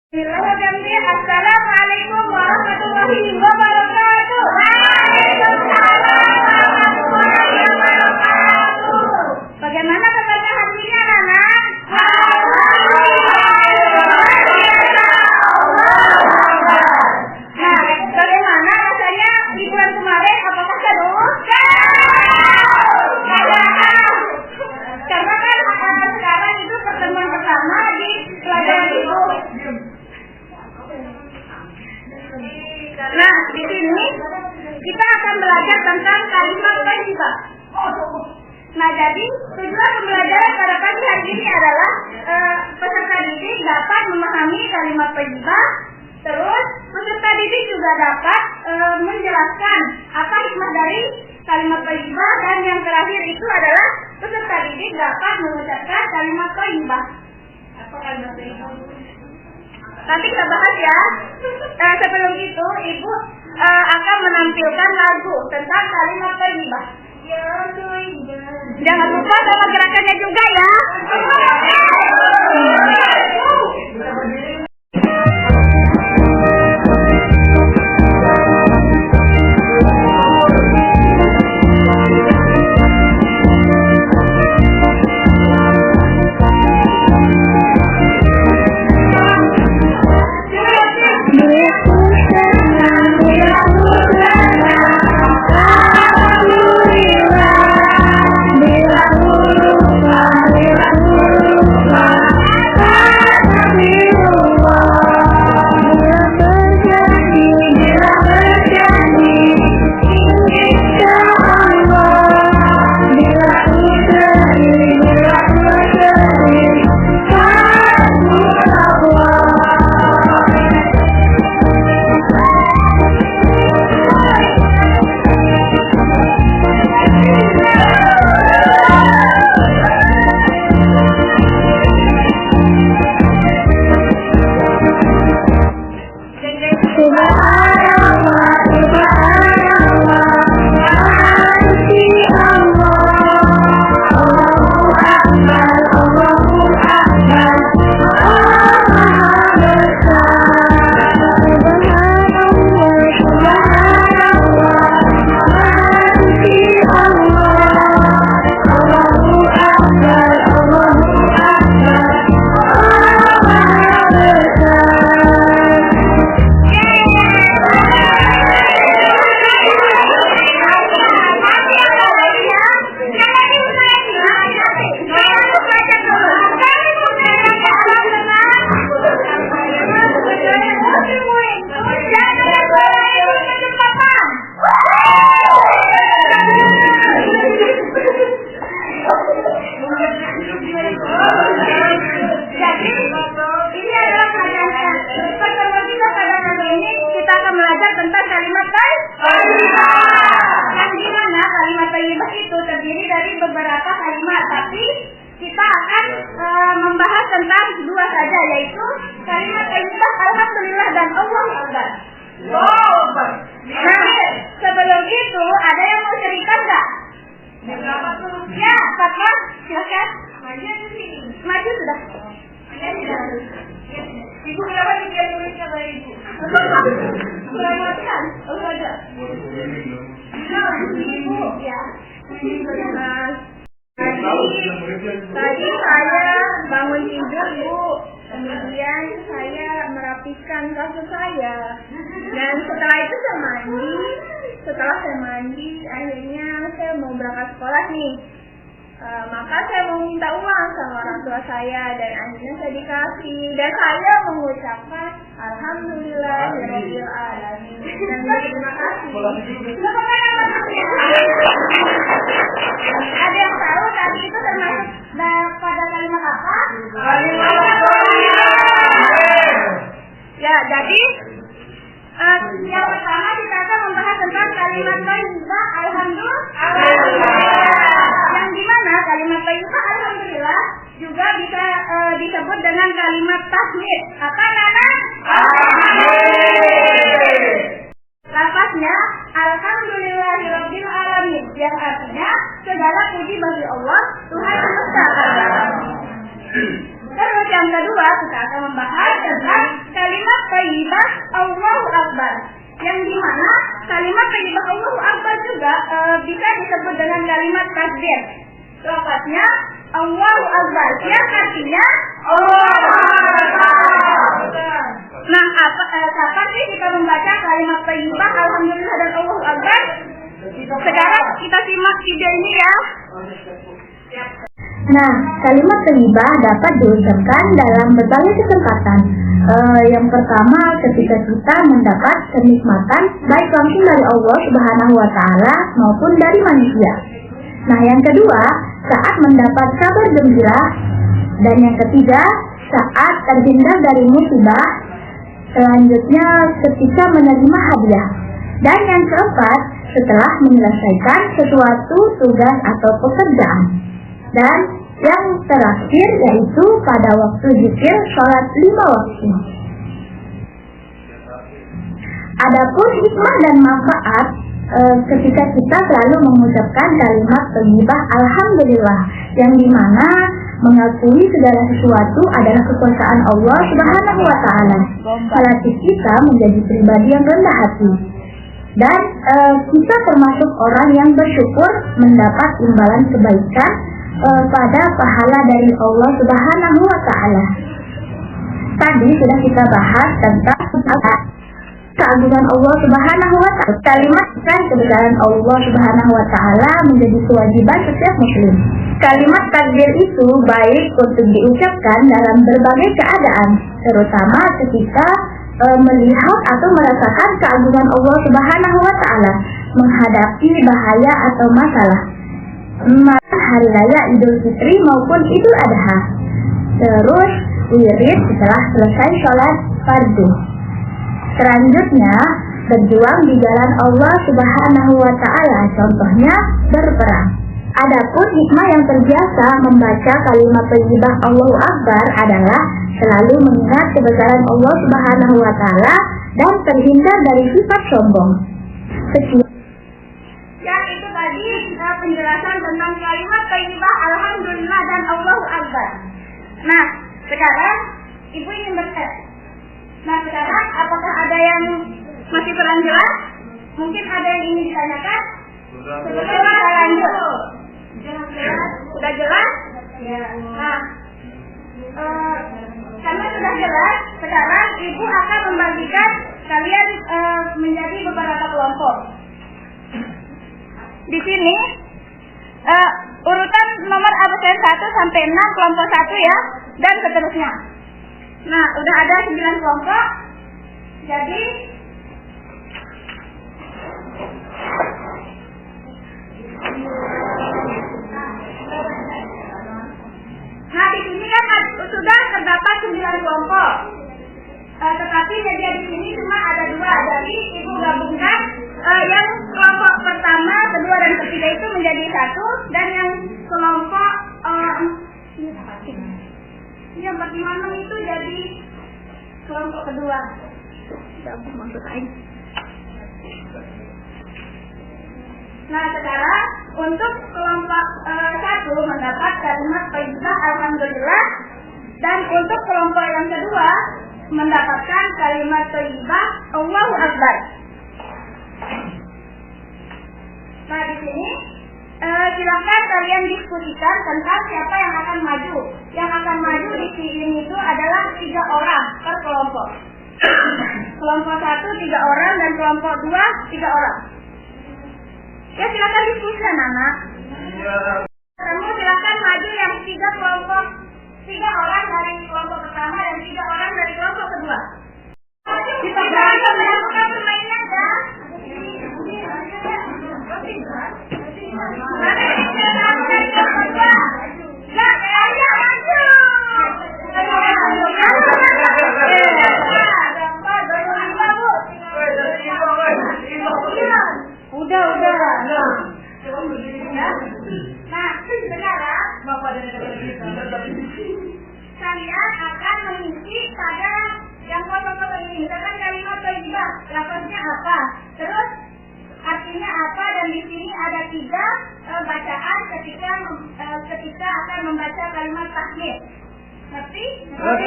Assalamualaikum warahmatullahi wabarakatuh. Waalaikumsalam warahmatullahi wabarakatuh. Bagaimana kabarnya hari ini anak-anak? Nah, bagaimana rasanya liburan kemarin? Apakah seru? Karena kan sekarang itu pertemuan pertama di pelajaran itu. Nah, di sini kita akan belajar tentang kalimat thayyibah. Nah, jadi tujuan pembelajaran pada pagi hari ini adalah peserta didik dapat memahami kalimat thayyibah. Terus peserta didik juga dapat menjelaskan apa hikmah dari kalimat thayyibah, dan yang terakhir itu adalah peserta didik dapat mengucapkan kalimat thayyibah. Apa kalimat thayyibah? Nanti kita bahas ya. Sebelum itu, Ibu akan menampilkan lagu tentang kalimat thayyibah. Jangan lupa sama gerakannya juga ya. Tadi saya bangun tidur, Bu. Kemudian saya merapikan kasur saya. Dan setelah itu saya mandi. Setelah saya mandi, akhirnya saya mau berangkat sekolah nih. Maka saya mau minta uang sama orang tua saya, dan akhirnya saya dikasih. Dan saya mengucapkan alhamdulillahirabbil alamin dan berterima kasih. Ada yang tahu tadi itu termasuk pada kalimat apa? Ya, jadi yang pertama kita akan membahas tentang kalimat thayyibah alhamdulillah. Yang dimana kalimat thayyibah alhamdulillah juga bisa disebut dengan kalimat tahmid. Apa Nana? Lafaznya alhamdulillahirabbil alamin, yang artinya segala puji bagi Allah, Tuhan semesta alam. Terus yang kedua kita akan membahas tentang Allahu Akbar, yang dimana kalimat thayyibah Allahu Akbar juga bisa disebut dengan kalimat takbir. Lafaznya Allahu Akbar yang artinya Allahu Akbar. Nah, kapan sih kita membaca kalimat thayyibah alhamdulillah dan Allahu Akbar? Sekarang kita simak video ini ya. Nah, kalimat thayyibah dapat diucapkan dalam berbagai kesempatan. Yang pertama, ketika kita mendapat kenikmatan baik langsung dari Allah Subhanahu wa Ta'ala maupun dari manusia. Nah, yang kedua, saat mendapat kabar gembira. Dan yang ketiga, saat terhindar dari musibah. Selanjutnya, ketika menerima hadiah. Dan yang keempat, setelah menyelesaikan sesuatu tugas atau pekerjaan. Dan yang terakhir yaitu pada waktu zikir sholat 5 waktu. Adapun hikmah dan manfaat ketika kita selalu mengucapkan kalimat thayyibah alhamdulillah, yang dimana mengakui segala sesuatu adalah kekuasaan Allah Subhanahu wa Ta'ala, melatih kita menjadi pribadi yang rendah hati. Dan kita termasuk orang yang bersyukur mendapat imbalan kebaikan pada pahala dari Allah Subhanahu wa Ta'ala. Tadi sudah kita bahas tentang keagungan Allah Subhanahu wa Ta'ala. Kalimat kebesaran Allah Subhanahu wa Ta'ala menjadi kewajiban setiap muslim. Kalimat takbir itu baik untuk diucapkan dalam berbagai keadaan, terutama ketika melihat atau merasakan keagungan Allah Subhanahu wa Ta'ala menghadapi bahaya atau masalah, hari raya Idul Fitri maupun Idul Adha. Terus wirid setelah selesai sholat fardu. Selanjutnya berjuang di jalan Allah Subhanahu wa Ta'ala, contohnya berperang. Adapun hikmah yang terbiasa membaca kalimat thayyibah Allahu Akbar adalah selalu mengingat kebesaran Allah Subhanahu wa Ta'ala dan terhindar dari sifat sombong. Ya, itu tadi penjelasan tentang kalimat thayyibah alhamdulillah dan Allahu Akbar. Nah, sekarang Ibu ingin bertanya. Nah, sekarang apakah ada yang masih kurang jelas? Mungkin ada yang ingin ditanyakan? Sudah lanjut. Sudah jelas? Ya. Nah, karena sudah jelas, sekarang Ibu akan membagikan kalian menjadi beberapa kelompok. Di sini urutan nomor absen 1 sampai 6 kelompok 1 ya, dan seterusnya. Nah, udah ada 9 kelompok. Jadi nah, di sini kan sudah terdapat 9 kelompok. Tetapi media di sini cuma ada 2. Jadi Ibu gabungkan yang kelompok pertama, kedua dan ketiga itu menjadi 1, dan yang kelompok yang 456 itu jadi kelompok kedua. Gabung maksud saya. Nah, sekarang untuk kelompok 1 mendapat kalimat thayyibah alhamdulillah, dan untuk kelompok yang kedua mendapatkan kalimat thayyibah Allahu Akbar. Nah, di sini silakan kalian diskusikan tentang siapa yang akan maju. Yang akan maju di sini itu adalah 3 orang per kelompok. Kelompok 1 3 orang dan kelompok 2 3 orang. Ya, silakan diskusi anak-anak. Kamu silakan maju yang 3 kelompok, 3 orang dari kelompok pertama dan 3 orang dari kelompok kedua. Kita akan melakukan permainan ya. Mana yang silakan dari kelompok kedua? Ya, ayo maju. Udah. Nah, sekarang kalian akan mengisi pada yang kosong-kosong ini. Misalkan kalimat thayyibah, lafaznya apa, terus artinya apa, dan di sini ada 3 bacaan ketika akan membaca kalimat tahmid. Ngerti? Nah,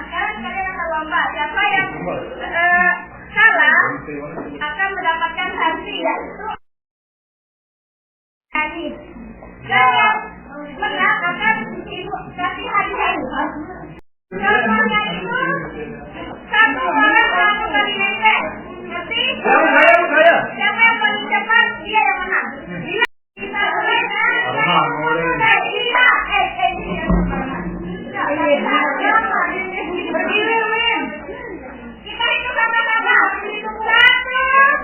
sekarang kalian akan lomba. Siapa yang akan mendapatkan sanksi, yaitu nyanyi. Dan yang menang akan dikasih hadiah. Contohnya itu satu orang satu kali nempel. Ngerti? Siapa yang paling cepat dia yang menang. Kita hitung sama-sama. 1, 2,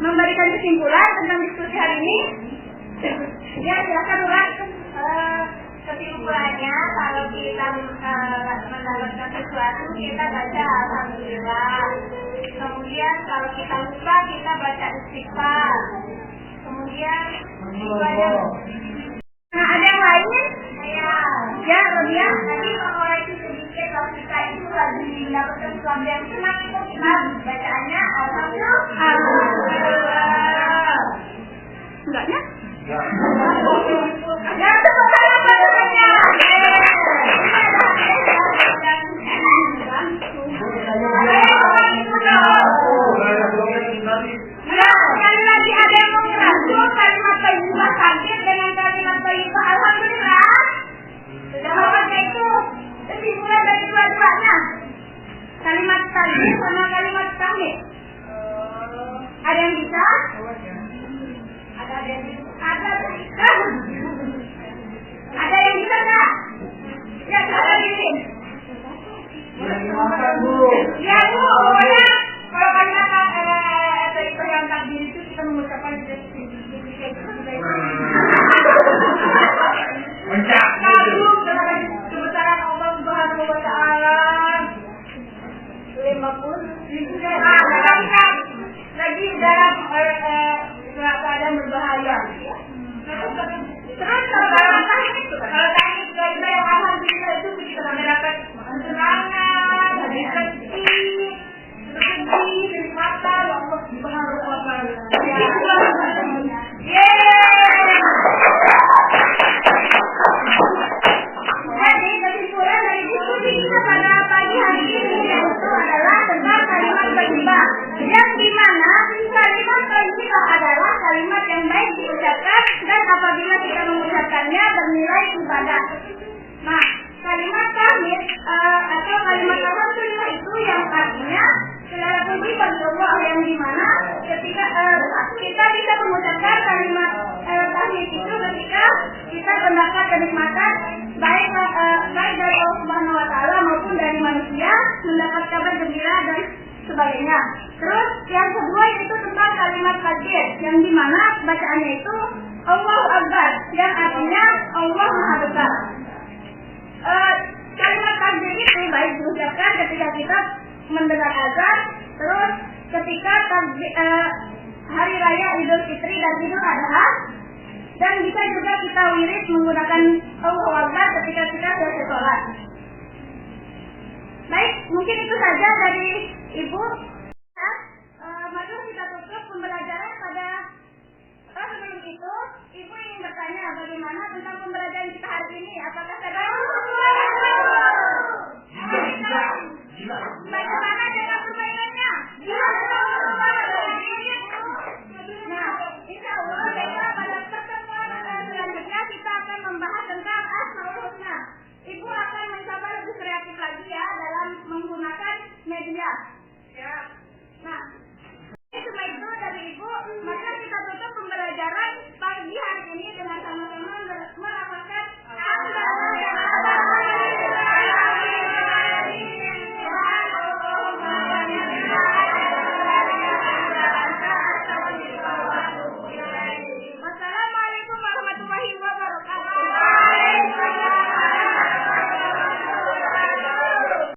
memberikan kesimpulan tentang diskusi hari ini. Ya, silakan ulang. Kesimpulannya, kalau kita mendapatkan sesuatu, kita baca alhamdulillah. Kemudian kalau kita lupa, kita baca istighfar. Kemudian nah, ada yang lain? Ya, Rodia. Tadi mengoreksi sedikit kalau kita itu lagi mendapatkan sesuatu yang senang, itu kita bacaannya alhamdulillah. Enggaknya? Ya, tepuk tangan pada sekali lagi ada yang mau merangkum kalimat thayyibah takbir dengan kalimat thayyibah alhamdulillah. Sudah makanya itu kesimpulan dari dua-duanya. Kalimat takbir sama kalimat tahmid. Ada yang bisa? Ada yang bisa nggak? Ya, silakan ini. Ya Bu, pokoknya kalau kalimat itu yang takdir itu kita mengucapkan kagum terhadap kebesaran Allah Subhanahu wa Ta'ala. 50.000 lagi dalam keadaan berbahaya. Terus kalau teknik yang alhamdulillah itu kita dapat serangan, rezeki, kenikmatan Allah Subhanahu wa Ta'ala. Jadi kesimpulan dari diskusi kita pada pagi hari ini itu adalah tentang kalimat thayyibah, yang dimana kalimat thayyibah adalah kalimat yang baik diucapkan dan apabila kita mengucapkannya bernilai ibadah. Nah, kalimat tahmid atau kalimat alhamdulillah itu yang artinya segala puji bagi Allah, yang dimana ketika kita bisa mengucapkan kalimat tahmid itu ketika kita mendapat kenikmatan baik dari Allah Subhanahu wa Ta'ala maupun dari manusia, mendapat kabar gembira dan sebagainya. Terus yang kedua itu tentang kalimat takbir, yang dimana bacaannya itu Allahu Akbar, yang artinya Allah Maha Besar. Kalimat takbir itu baik diucapkan ketika kita mendengar azan, terus ketika hari raya Idul Fitri dan Idul Adha, dan bisa juga kita wirid menggunakan Allahu Akbar ketika kita selesai sholat. Baik, mungkin itu saja dari Ibu. Mari kita tutup pembelajaran pada sebelum itu, Ibu ingin bertanya bagaimana tentang pembelajaran kita hari ini? Apakah terbaik? Bagaimana dengan permainannya? Nah, insya Allah pada pertemuan selanjutnya kita akan membahas tentang Asmaul Husna. Ibu akan mencoba lebih kreatif lagi ya dalam menggunakan media.